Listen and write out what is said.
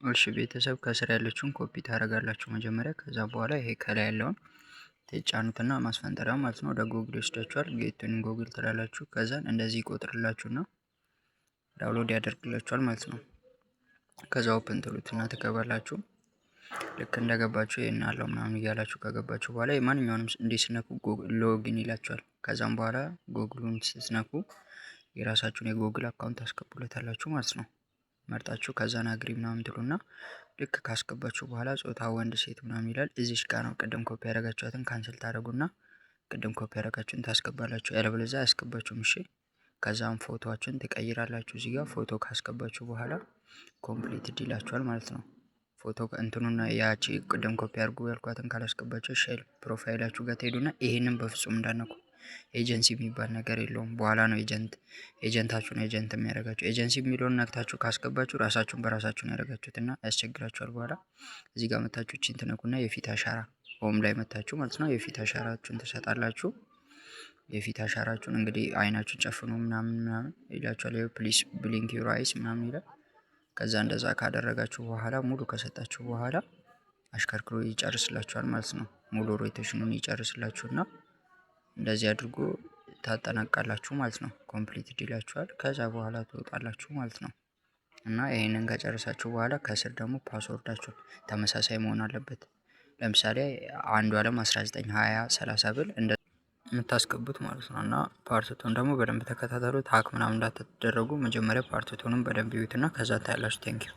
እሺ ቤተሰብ ከስር ያለችውን ኮፒ ታደርጋላችሁ መጀመሪያ። ከዛ በኋላ ይሄ ከላይ ያለውን ትጫኑትና ማስፈንጠሪያ ማለት ነው ወደ ጎግል ይወስዳችኋል። ጌቱን ጎግል ትላላችሁ። ከዛን እንደዚህ ይቆጥርላችሁና ዳውንሎድ ያደርግላችኋል ማለት ነው። ከዛ ኦፕን ትሉትና ትገባላችሁ። ልክ እንደገባችሁ ይሄን አለው ምናምን እያላችሁ ከገባችሁ በኋላ የማንኛውንም እንዲህ ስነኩ ሎጊን ይላችኋል። ከዛም በኋላ ጎግሉን ስትነኩ የራሳችሁን የጎግል አካውንት ታስገቡለታላችሁ ማለት ነው። መርጣችሁ ከዛን አግሪ ምናምን ትሉና ልክ ካስገባችሁ በኋላ ጾታ ወንድ ሴት ምናምን ይላል። እዚሽ ጋር ነው ቅድም ኮፒ ያደረጋችኋትን ካንስል ታደርጉና ቅድም ኮፒ ያደረጋችሁን ታስገባላችሁ። ያለበለዚያ አያስገባችሁም። እሺ ከዛም ፎቶአችሁን ትቀይራላችሁ። እዚህ ጋር ፎቶ ካስገባችሁ በኋላ ኮምፕሊትድ ይላችኋል ማለት ነው። ፎቶ እንትኑና ያቺ ቅድም ኮፒ አድርጉ ያልኳትን ካላስገባችሁ ሼል ፕሮፋይላችሁ ጋር ትሄዱና ይሄንን በፍጹም እንዳነኩ። ኤጀንሲ የሚባል ነገር የለውም። በኋላ ነው ኤጀንታችሁን ኤጀንት የሚያደርጋችሁ። ኤጀንሲ የሚለውን ነክታችሁ ካስገባችሁ ራሳችሁን በራሳችሁን ያደርጋችሁትና ያስቸግራችኋል። በኋላ እዚህ ጋር መታችሁ እቺን ትነኩና የፊት አሻራ ሆም ላይ መታችሁ ማለት ነው የፊት አሻራችሁን ትሰጣላችሁ። የፊት አሻራችሁን እንግዲህ አይናችሁን ጨፍኑ ምናምን ይላችኋል። ፕሊስ ብሊንክ ዩር አይስ ምናምን ይላል። ከዛ እንደዛ ካደረጋችሁ በኋላ ሙሉ ከሰጣችሁ በኋላ አሽከርክሮ ይጨርስላችኋል ማለት ነው። ሙሉ ሮቴሽኑን ይጨርስላችሁና እንደዚህ አድርጎ ታጠናቃላችሁ ማለት ነው። ኮምፕሊት ይላችኋል። ከዛ በኋላ ትወጣላችሁ ማለት ነው። እና ይሄንን ከጨረሳችሁ በኋላ ከስር ደግሞ ፓስወርዳችሁ ተመሳሳይ መሆን አለበት። ለምሳሌ አንዱ አለም 1920 30 ብል እንደ የምታስገቡት ማለት ነው። እና ፓርትቱን ደግሞ በደንብ ተከታተሉት። ሀክ ምናምን እንዳትደረጉ መጀመሪያ ፓርትቱንም በደንብ ይዩትና ከዛ ታያላችሁ። ቴንኪው